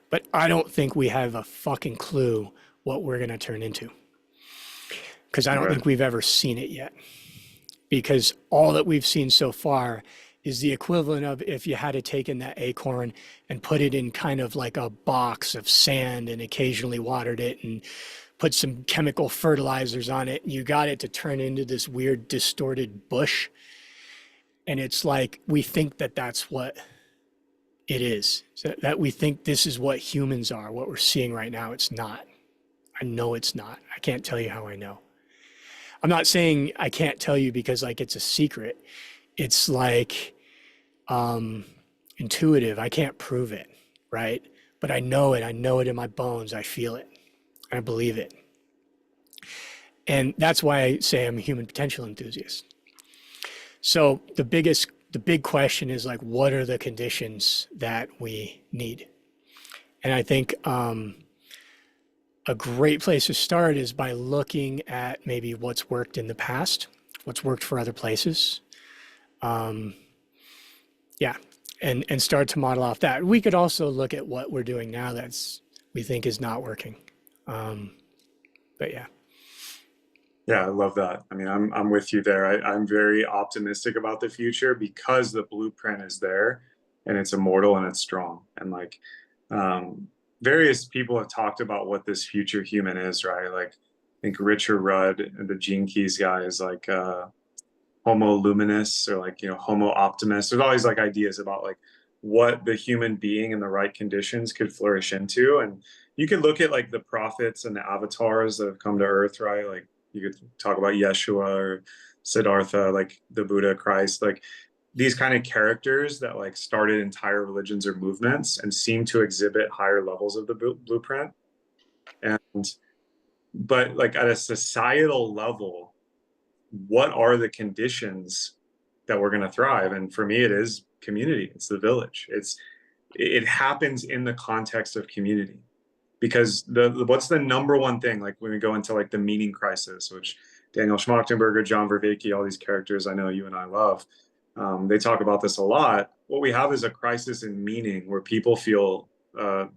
But I don't think we have a fucking clue what we're going to turn into. Because I don't Right. think we've ever seen it yet. Because all that we've seen so far is the equivalent of if you had to take in that acorn and put it in kind of like a box of sand and occasionally watered it and put some chemical fertilizers on it, and you got it to turn into this weird distorted bush. And it's like we think that that's what it is. So that we think this is what humans are, what we're seeing right now. It's not. I know it's not. I can't tell you how I know. I'm not saying I can't tell you because like it's a secret. It's like intuitive. I can't prove it, right? But I know it. I know it in my bones. I feel it. I believe it. And that's why I say I'm a human potential enthusiast. So the big question is like, what are the conditions that we need? And I think a great place to start is by looking at maybe what's worked in the past, what's worked for other places. Yeah, and start to model off that. We could also look at what we're doing now that's we think is not working. But yeah. Yeah, I love that. I mean, I'm with you there. I'm very optimistic about the future because the blueprint is there and it's immortal and it's strong. And like um, various people have talked about what this future human is, right? Like I think Richard Rudd, the Gene Keys guy, is like Homo luminous or like Homo optimus. There's always like ideas about like what the human being in the right conditions could flourish into. And you could look at like the prophets and the avatars that have come to Earth, right? Like you could talk about Yeshua or Siddhartha, like the Buddha, Christ, like these kind of characters that like started entire religions or movements and seem to exhibit higher levels of the blueprint. And but like at a societal level, what are the conditions that we're going to thrive? And for me, it is community. It's the village. It happens in the context of community because the what's the number one thing, like when we go into like the meaning crisis, which Daniel Schmachtenberger, John Vervaeke, all these characters I know you and I love, they talk about this a lot. What we have is a crisis in meaning where people feel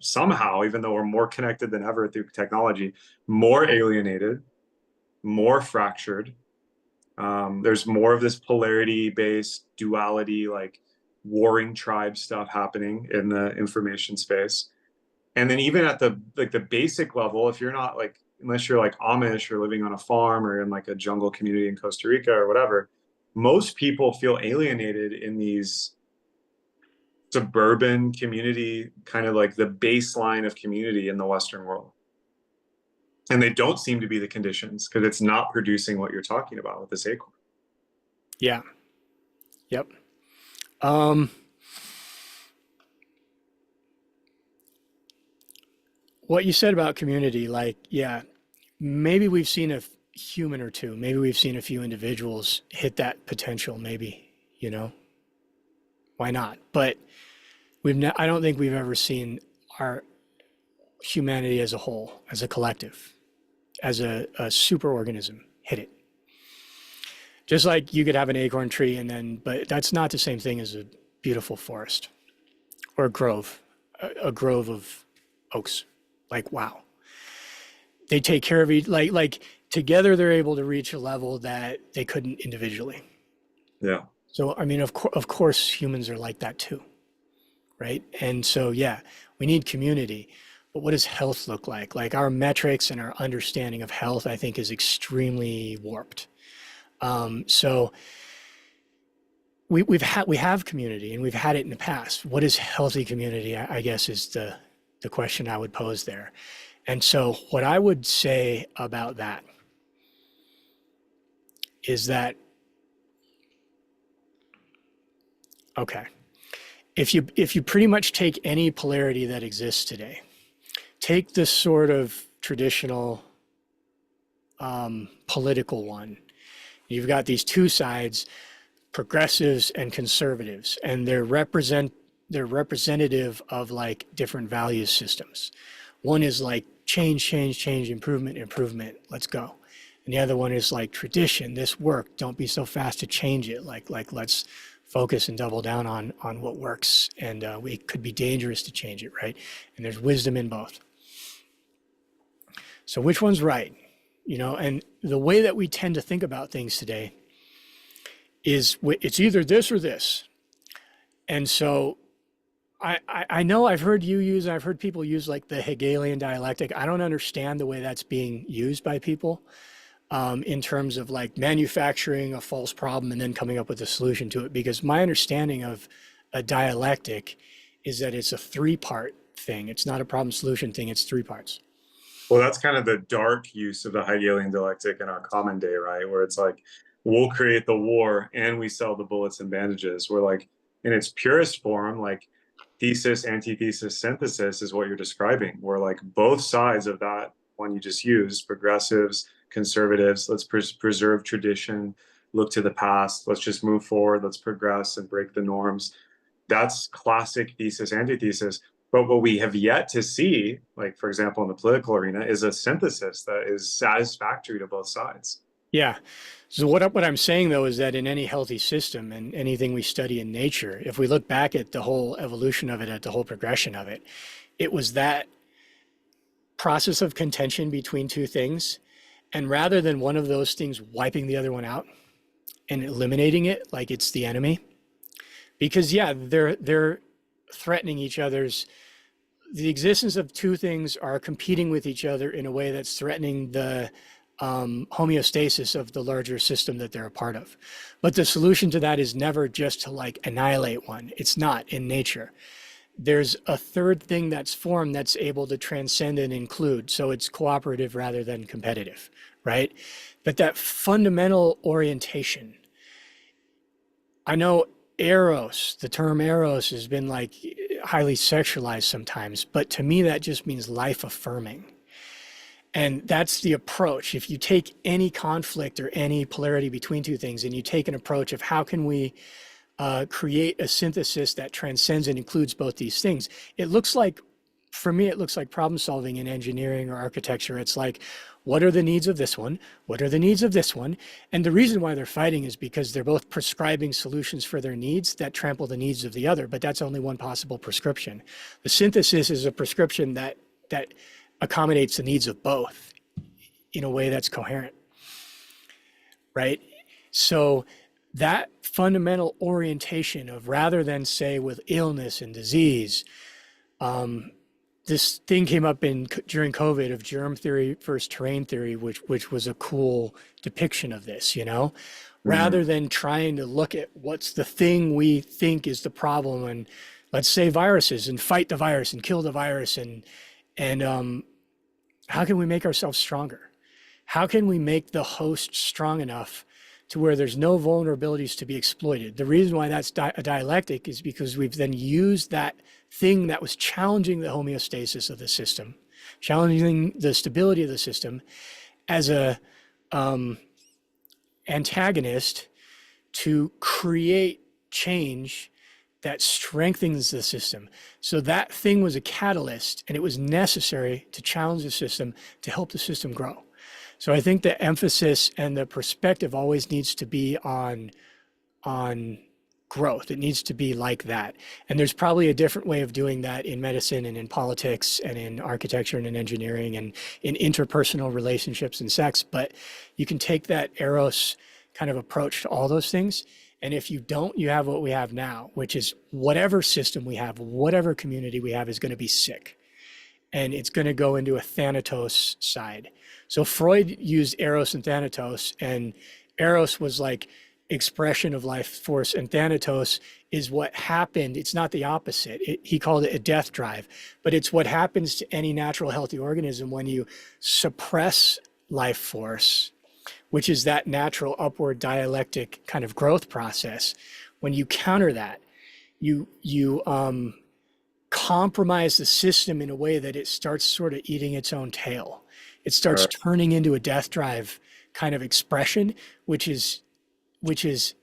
somehow, even though we're more connected than ever through technology, more alienated, more fractured, There's more of this polarity-based duality, like warring tribe stuff happening in the information space. And then even at the like the basic level, if you're not like unless you're like Amish or living on a farm or in like a jungle community in Costa Rica or whatever, most people feel alienated in these suburban community, kind of like the baseline of community in the Western world. And they don't seem to be the conditions because it's not producing what you're talking about with this acorn. Yeah. Yep. Um, what you said about community, like, yeah, maybe we've seen a human or two, maybe we've seen a few individuals hit that potential, maybe, you know, why not? But I don't think we've ever seen our humanity as a whole, as a collective, as a super organism hit it. Just like you could have an acorn tree but that's not the same thing as a beautiful forest or a grove of oaks. Like, wow. They take care of each, like together they're able to reach a level that they couldn't individually. Yeah. So, I mean, of course, humans are like that too, right? And so, yeah, we need community. But what does health look like? Like our metrics and our understanding of health, I think, is extremely warped. So we have community and we've had it in the past. What is healthy community? I guess is the question I would pose there. And so what I would say about that is that, okay, if you pretty much take any polarity that exists today, take this sort of traditional political one. You've got these two sides, progressives and conservatives, and they're representative of like different value systems. One is like change, improvement, let's go. And the other one is like tradition, this work, don't be so fast to change it. Like let's focus and double down on what works. And it could be dangerous to change it, right? And there's wisdom in both. So which one's right? You know, and the way that we tend to think about things today is it's either this or this. And so I know I've heard people use like the Hegelian dialectic. I don't understand the way that's being used by people in terms of like manufacturing a false problem and then coming up with a solution to it. Because my understanding of a dialectic is that it's a three-part thing. It's not a problem solution thing. It's three parts. Well, that's kind of the dark use of the Hegelian dialectic in our common day, right? Where it's like, we'll create the war and we sell the bullets and bandages. We're like, in its purest form, like thesis, antithesis, synthesis is what you're describing. Where like both sides of that one you just used, progressives, conservatives, let's preserve tradition, look to the past, let's just move forward, let's progress and break the norms. That's classic thesis, antithesis. But what we have yet to see, like for example, in the political arena, is a synthesis that is satisfactory to both sides. Yeah. So what I'm saying though is that in any healthy system and anything we study in nature, if we look back at the whole evolution of it, at the whole progression of it, it was that process of contention between two things. And rather than one of those things wiping the other one out and eliminating it like it's the enemy, because yeah, they're threatening each other's, the existence of two things are competing with each other in a way that's threatening the homeostasis of the larger system that they're a part of. But the solution to that is never just to like annihilate one. It's not in nature. There's a third thing that's formed that's able to transcend and include. So it's cooperative rather than competitive, right? But that fundamental orientation, I know eros, the term eros has been like highly sexualized sometimes, but to me that just means life affirming. And that's the approach. If you take any conflict or any polarity between two things and you take an approach of how can we create a synthesis that transcends and includes both these things, it looks like, for me, it looks like problem solving in engineering or architecture. It's like, what are the needs of this one? What are the needs of this one? And the reason why they're fighting is because they're both prescribing solutions for their needs that trample the needs of the other, but that's only one possible prescription. The synthesis is a prescription that accommodates the needs of both in a way that's coherent, right? So that fundamental orientation of, rather than say with illness and disease, this thing came up in during COVID of germ theory versus terrain theory, which was a cool depiction of this, you know, Hmm. rather than trying to look at what's the thing we think is the problem, and let's say viruses, and fight the virus and kill the virus, and how can we make ourselves stronger? How can we make the host strong enough to where there's no vulnerabilities to be exploited? The reason why that's a dialectic is because we've then used that thing that was challenging the homeostasis of the system, challenging the stability of the system, as a antagonist to create change that strengthens the system. So that thing was a catalyst, and it was necessary to challenge the system to help the system grow. So I think the emphasis and the perspective always needs to be on growth. It needs to be like that. And there's probably a different way of doing that in medicine and in politics and in architecture and in engineering and in interpersonal relationships and sex. But you can take that Eros kind of approach to all those things. And if you don't, you have what we have now, which is whatever system we have, whatever community we have is going to be sick. And it's going to go into a Thanatos side. So Freud used Eros and Thanatos, and Eros was like expression of life force, and Thanatos is what happened. It's not the opposite. He called it a death drive, but it's what happens to any natural healthy organism when you suppress life force, which is that natural upward dialectic kind of growth process. When you counter that, you compromise the system in a way that it starts sort of eating its own tail. It starts Right. turning into a death drive kind of expression, which is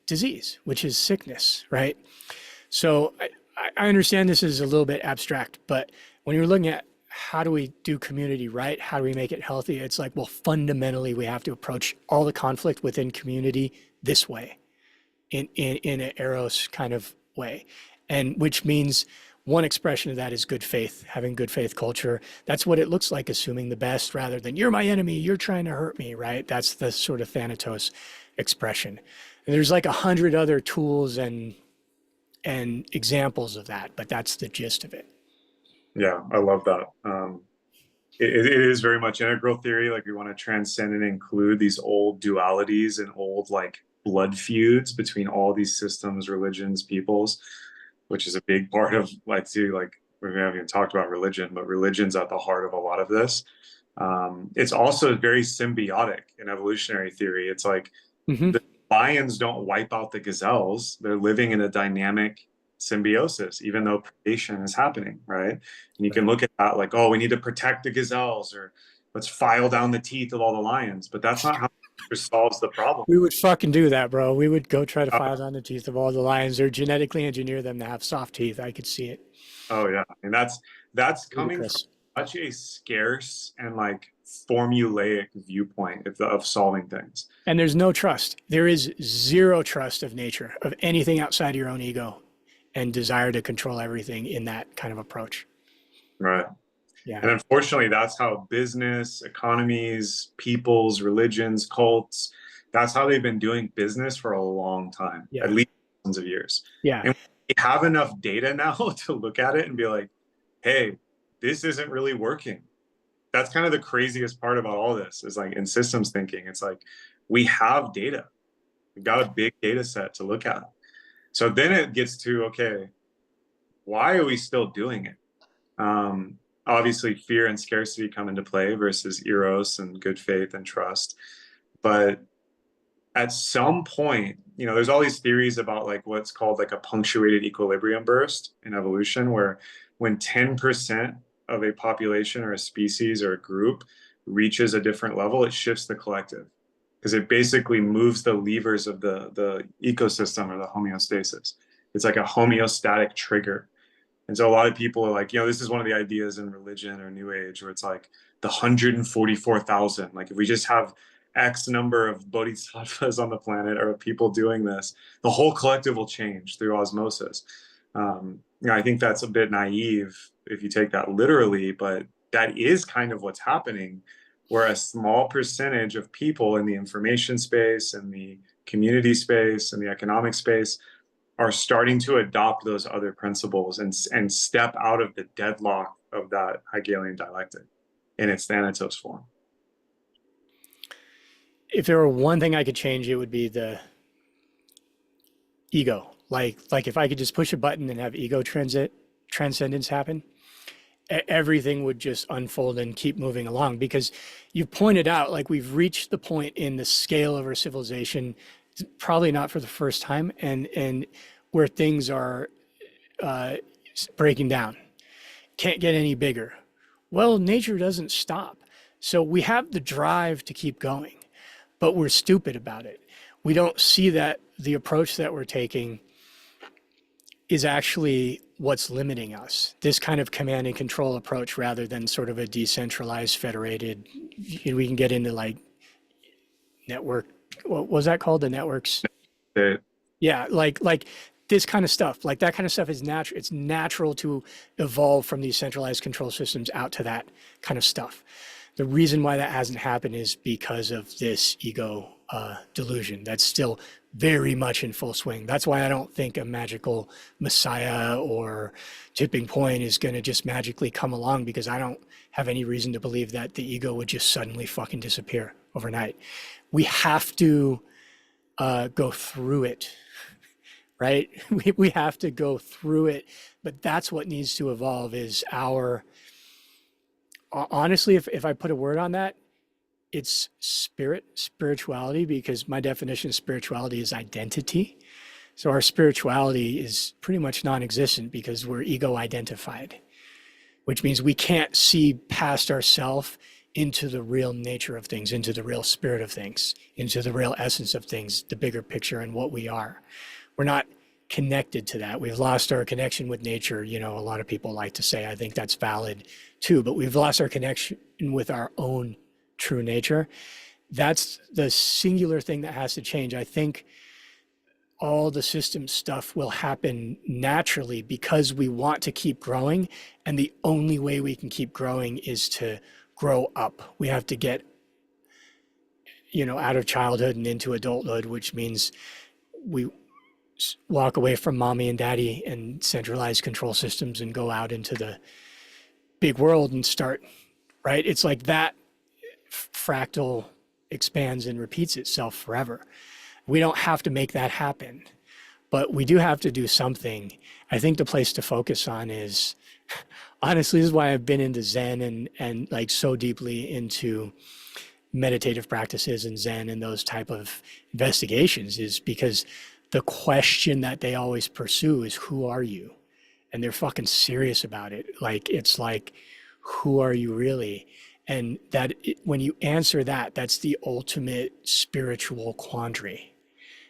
disease, which is sickness, right? So I understand this is a little bit abstract, but when you're looking at how do we do community right, how do we make it healthy, it's like, well, fundamentally we have to approach all the conflict within community this way, in an Eros kind of way, and which means one expression of that is good faith, having good faith culture. That's what it looks like, assuming the best rather than you're my enemy, you're trying to hurt me, right? That's the sort of Thanatos expression. And there's like 100 other tools and examples of that, but that's the gist of it. Yeah, I love that. It is very much integral theory. Like we want to transcend and include these old dualities and old like blood feuds between all these systems, religions, peoples, which is a big part of like, see, like we haven't even talked about religion, but religion's at the heart of a lot of this. It's also very symbiotic in evolutionary theory. It's like Mm-hmm. the lions don't wipe out the gazelles. They're living in a dynamic symbiosis, even though predation is happening, right? And you can Right. look at that like, oh, we need to protect the gazelles, or let's file down the teeth of all the lions. But that's not how it solves the problem. We would fucking do that, bro. We would go try to Uh, file down the teeth of all the lions or genetically engineer them to have soft teeth. I could see it. oh yeah, and that's coming from Ludicrous. such a scarce and like formulaic viewpoint of solving things. And there's no trust. There is zero trust of nature, of anything outside of your own ego and desire to control everything in that kind of approach. Right. Yeah. And unfortunately, that's how business, economies, peoples, religions, cults, that's how they've been doing business for a long time, at Yeah. least tons of years. Yeah. And we have enough data now to look at it and be like, hey, this isn't really working. That's kind of the craziest part about all this is like in systems thinking, it's like we have data. We've got a big data set to look at. So then it gets to, okay, why are we still doing it? Obviously, fear and scarcity come into play versus eros and good faith and trust. But at some point, there's all these theories about like what's called like a punctuated equilibrium burst in evolution, where when 10% of a population or a species or a group reaches a different level, it shifts the collective because it basically moves the levers of the ecosystem or the homeostasis. It's like a homeostatic trigger. And so a lot of people are like, this is one of the ideas in religion or New Age where it's like the 144,000. Like if we just have X number of bodhisattvas on the planet or people doing this, the whole collective will change through osmosis. I think that's a bit naive if you take that literally, but that is kind of what's happening, where a small percentage of people in the information space and the community space and the economic space are starting to adopt those other principles and step out of the deadlock of that Hegelian dialectic in its Thanatos form. If there were one thing I could change, it would be the ego. Like if I could just push a button and have ego transcendence happen, everything would just unfold and keep moving along. Because you've pointed out, like, we've reached the point in the scale of our civilization, probably not for the first time, and where things are uh, breaking down. Can't get any bigger. Well, nature doesn't stop. So we have the drive to keep going, but we're stupid about it. We don't see that the approach that we're taking is actually what's limiting us. This kind of command and control approach rather than sort of a decentralized, federated, we can get into like network, what was that called? The networks? That Yeah, like this kind of stuff. Like that kind of stuff is natural. It's natural to evolve from these centralized control systems out to that kind of stuff. The reason why that hasn't happened is because of this ego delusion that's still very much in full swing. That's why I don't think a magical messiah or tipping point is going to just magically come along, because I don't have any reason to believe that the ego would just suddenly fucking disappear overnight. We have to go through it, right? We have to go through it, but that's what needs to evolve is our, honestly, if I put a word on that, it's spirituality, because my definition of spirituality is identity. So our spirituality is pretty much non-existent because we're ego identified, which means we can't see past ourselves into the real nature of things, into the real spirit of things, into the real essence of things, the bigger picture and what we are. We're not connected to that. We've lost our connection with nature. You know, a lot of people like to say, I think that's valid too, but we've lost our connection with our own true nature. That's the singular thing that has to change. I think all the system stuff will happen naturally because we want to keep growing. And the only way we can keep growing is to grow up. We have to get, you know, out of childhood and into adulthood, which means we walk away from mommy and daddy and centralized control systems and go out into the big world and start, right? It's like that fractal expands and repeats itself forever. We don't have to make that happen, but we do have to do something. I think the place to focus on is, honestly, this is why I've been into Zen and like so deeply into meditative practices and Zen and those type of investigations, is because the question that they always pursue is, who are you? And they're fucking serious about it. Like, it's like, who are you really? And that when you answer that, that's the ultimate spiritual quandary.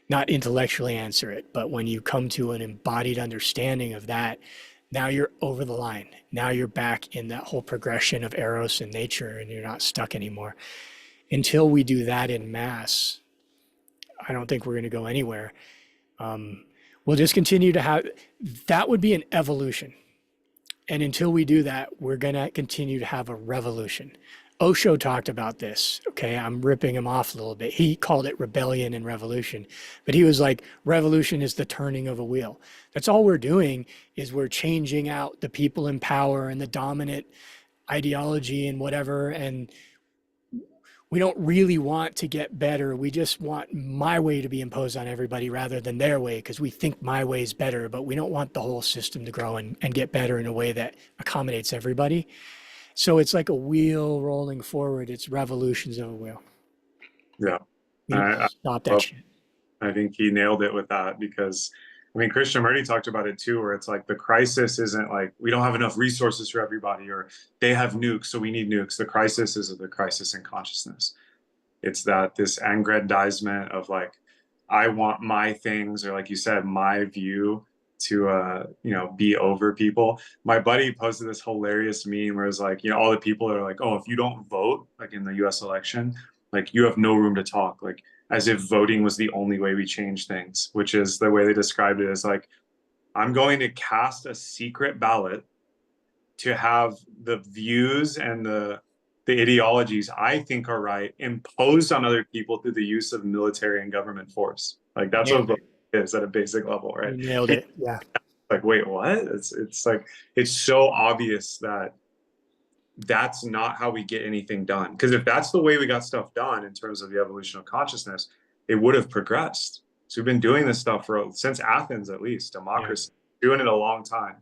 Not intellectually answer it, but when you come to an embodied understanding of that, now you're over the line. Now you're back in that whole progression of eros and nature, and you're not stuck anymore. Until we do that in mass, I don't think we're going to go anywhere. We'll just continue to have, that would be an evolution. And until we do that, we're going to continue to have a revolution. Osho talked about this. Okay, I'm ripping him off a little bit. He called it rebellion and revolution, but he was like, revolution is the turning of a wheel. That's all we're doing, is we're changing out the people in power and the dominant ideology and whatever. And we don't really want to get better. We just want my way to be imposed on everybody rather than their way, because we think my way is better, but we don't want the whole system to grow and get better in a way that accommodates everybody. So it's like a wheel rolling forward. It's revolutions of a wheel. yeah, We need to I stop that love, shit. I think he nailed it with that because I mean Krishnamurti talked about it too, where it's like the crisis isn't like we don't have enough resources for everybody or they have nukes, so we need nukes. The crisis is the crisis in consciousness. It's that this aggrandizement of like, I want my things, or like you said, my view to you know, be over people. My buddy posted this hilarious meme where it's like, you know, all the people are like, oh, if you don't vote, like in the US election, like you have no room to talk. Like as if voting was the only way we change things, which is the way they described it as like, I'm going to cast a secret ballot to have the views and the the ideologies I think are right imposed on other people through the use of military and government force. Like that's what Nailed voting it. is at a basic level, right? You nailed People it. Yeah. are like, wait, what? It's like it's so obvious that that's not how we get anything done. Because if that's the way we got stuff done in terms of the evolution of consciousness, it would have progressed. So we've been doing this stuff for since Athens, at least, Yeah. democracy, doing it a long time.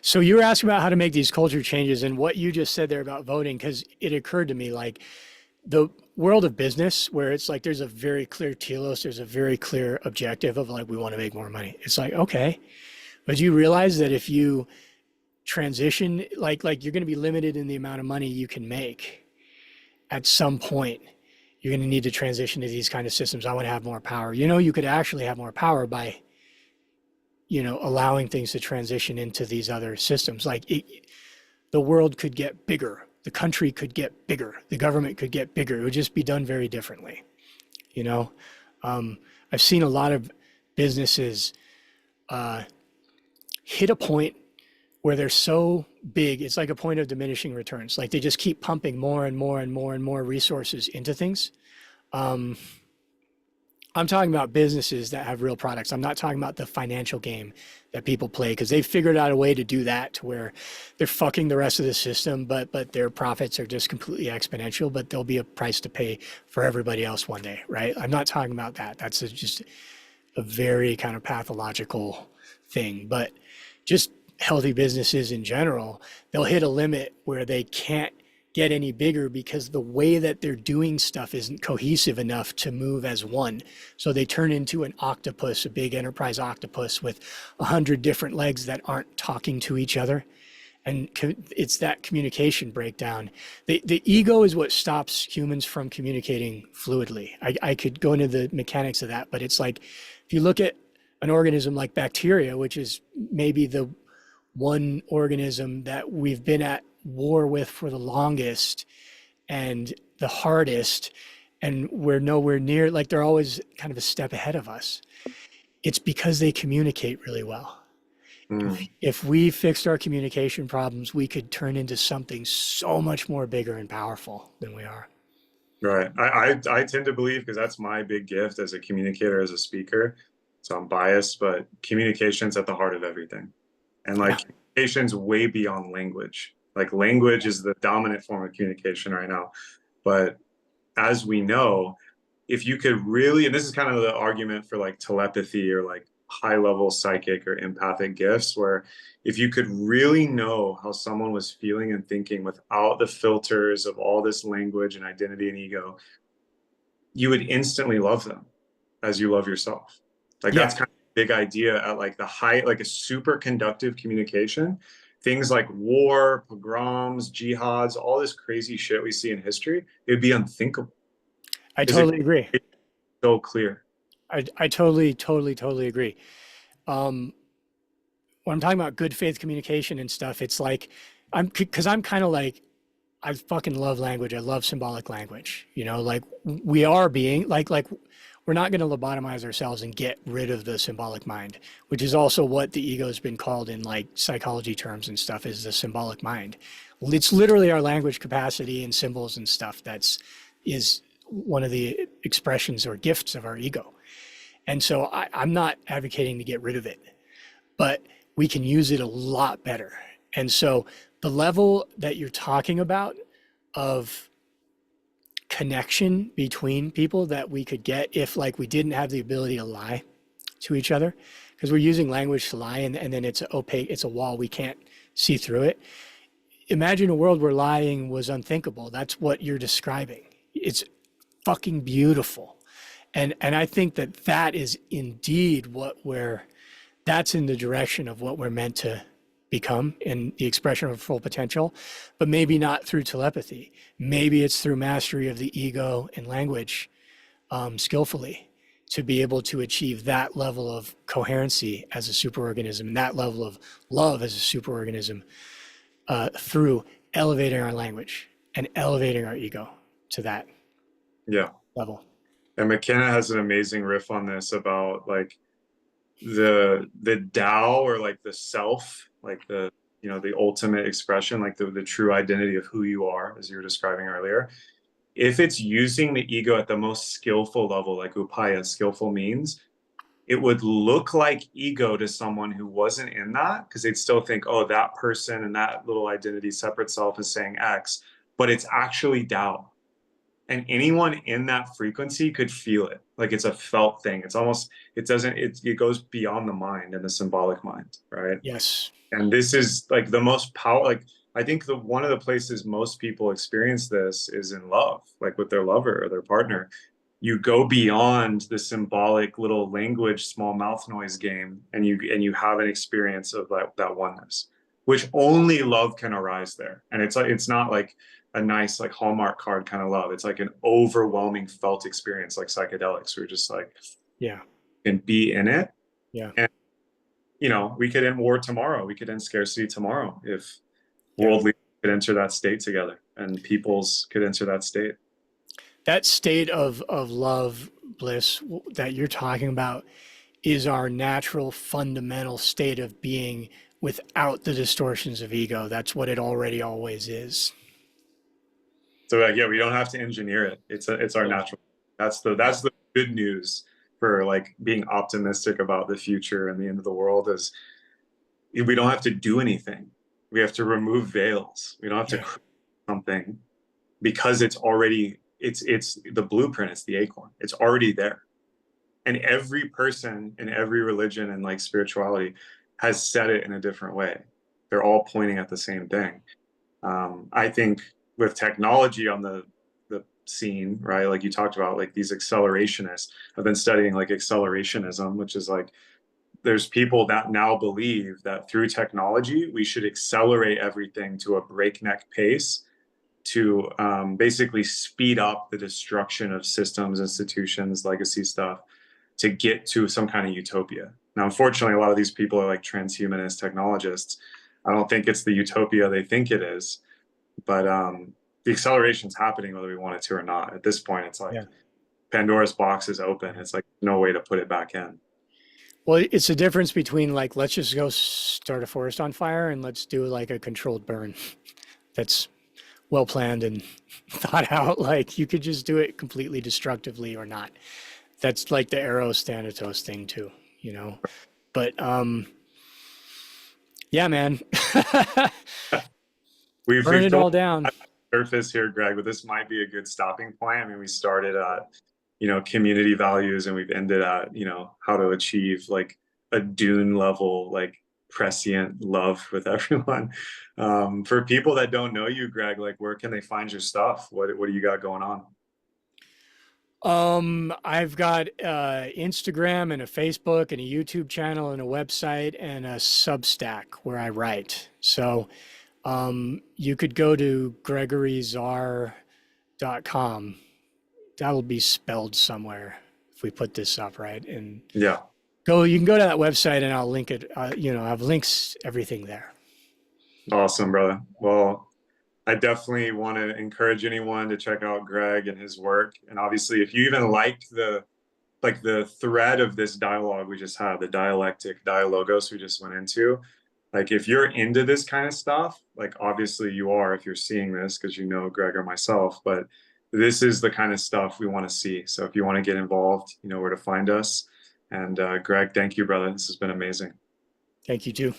So you were asking about how to make these culture changes and what you just said there about voting, because it occurred to me like the world of business where it's like there's a very clear telos, there's a very clear objective of like we want to make more money. It's like, okay. But you realize that if you transition, like you're going to be limited in the amount of money you can make at some point. You're going to need to transition to these kind of systems. I want to have more power. You know, you could actually have more power by, you know, allowing things to transition into these other systems. The world could get bigger, the country could get bigger, the government could get bigger. It would just be done very differently. You know, um, I've seen a lot of businesses uh, hit a point where they're so big, it's like a point of diminishing returns. Like they just keep pumping more and more and more and more resources into things. Um, I'm talking about businesses that have real products. I'm not talking about the financial game that people play because they've figured out a way to do that to where they're fucking the rest of the system, but their profits are just completely exponential. But there'll be a price to pay for everybody else one day, right? I'm not talking about that. That's just a very kind of pathological thing. But just healthy businesses in general, they'll hit a limit where they can't get any bigger because the way that they're doing stuff isn't cohesive enough to move as one. So they turn into an octopus, a big enterprise octopus with 100 different legs that aren't talking to each other. And it's that communication breakdown. The ego is what stops humans from communicating fluidly. I could go into the mechanics of that, but it's like if you look at an organism like bacteria, which is maybe the one organism that we've been at war with for the longest and the hardest, and we're nowhere near, like they're always kind of a step ahead of us. It's because they communicate really well. Mm. If we fixed our communication problems, we could turn into something so much more bigger and powerful than we are. Right. I tend to believe because that's my big gift as a communicator, as a speaker. So I'm biased, but communication's at the heart of everything. And Yeah. like communication's way beyond language. Like language is the dominant form of communication right now. But as we know, if you could really, and this is kind of the argument for like telepathy or like high level psychic or empathic gifts, where if you could really know how someone was feeling and thinking without the filters of all this language and identity and ego, you would instantly love them as you love yourself. Like Yeah. that's kind of the big idea at like the high, like a super conductive communication. Things like war, pogroms, jihads, all this crazy shit we see in history, it'd be unthinkable I because totally agree. it's so clear. I totally agree. Um, when I'm talking about good faith communication and stuff, it's like because I'm kind of like I fucking love language. I love symbolic language. You know, like we are being like we're not going to lobotomize ourselves and get rid of the symbolic mind, which is also what the ego has been called in like psychology terms and stuff is the symbolic mind. It's literally our language capacity and symbols and stuff is one of the expressions or gifts of our ego. And so I'm not advocating to get rid of it, but we can use it a lot better. And so the level that you're talking about of connection between people that we could get if like we didn't have the ability to lie to each other because we're using language to lie and then it's opaque, it's a wall, we can't see through it. Imagine a world where lying was unthinkable. That's what you're describing. It's fucking beautiful. And I think that that is indeed what we're that's in the direction of what we're meant to become in the expression of full potential, but maybe not through telepathy. Maybe it's through mastery of the ego and language skillfully to be able to achieve that level of coherency as a superorganism and that level of love as a superorganism through elevating our language and elevating our ego to that Yeah. level. And McKenna has an amazing riff on this about like the Tao or like the self, like the ultimate expression, like the true identity of who you are, as you were describing earlier, if it's using the ego at the most skillful level, like upaya, skillful means, it would look like ego to someone who wasn't in that because they'd still think, oh, that person and that little identity, separate self is saying X, but it's actually Tao. And anyone in that frequency could feel it. Like it's a felt thing. It's almost, it doesn't, it goes beyond the mind and the symbolic mind, right? Yes. And this is like the most power, like I think the one of the places most people experience this is in love, like with their lover or their partner. You go beyond the symbolic little language small mouth noise game, and you have an experience of that oneness, which only love can arise there. And it's not like a nice like Hallmark card kind of love. It's like an overwhelming felt experience, like psychedelics. We're just like Yeah. can be in it. Yeah. And we could end war tomorrow. We could end scarcity tomorrow if Yeah. world leaders could enter that state together and peoples could enter that state. That state of love, bliss that you're talking about is our natural fundamental state of being without the distortions of ego. That's what it already always is. So like, yeah, we don't have to engineer it. It's our Yeah. natural. That's the good news for like being optimistic about the future and the end of the world is we don't have to do anything. We have to remove veils. We don't have to Yeah. create something because it's the blueprint, it's the acorn. It's already there. And every person in every religion and like spirituality has said it in a different way. They're all pointing at the same thing. I think with technology on the scene, right? Like you talked about, like these accelerationists. I've been studying like accelerationism, which is like there's people that now believe that through technology we should accelerate everything to a breakneck pace to basically speed up the destruction of systems, institutions, legacy stuff to get to some kind of utopia. Now, unfortunately, a lot of these people are like transhumanist technologists. I don't think it's the utopia they think it is, but the acceleration's happening whether we want it to or not. At this point, it's like Yeah. Pandora's box is open. It's like no way to put it back in. Well, it's a difference between like, let's just go start a forest on fire and let's do like a controlled burn that's well planned and thought out. Like you could just do it completely destructively or not. That's like the Eros Thanatos thing too, you know? But yeah, man, burn We've it told all down. surface here, Greg, but this might be a good stopping point. I mean, we started at, community values and we've ended at, how to achieve like a dune level, like prescient love with everyone. For people that don't know you, Greg, like where can they find your stuff? What do you got going on? I've got Instagram and a Facebook and a YouTube channel and a website and a Substack where I write. So you could go to gregoryzar.com. That'll be spelled somewhere if we put this up right. And Yeah. you can go to that website and I'll link it. I have links, everything there. Awesome, brother. Well, I definitely want to encourage anyone to check out Greg and his work. And obviously, if you even liked the thread of this dialogue we just had, the dialectic dialogos we just went into, like if you're into this kind of stuff, like obviously you are if you're seeing this because you know Greg or myself, but this is the kind of stuff we want to see. So if you want to get involved, you know where to find us. And Greg, thank you, brother. This has been amazing. Thank you too.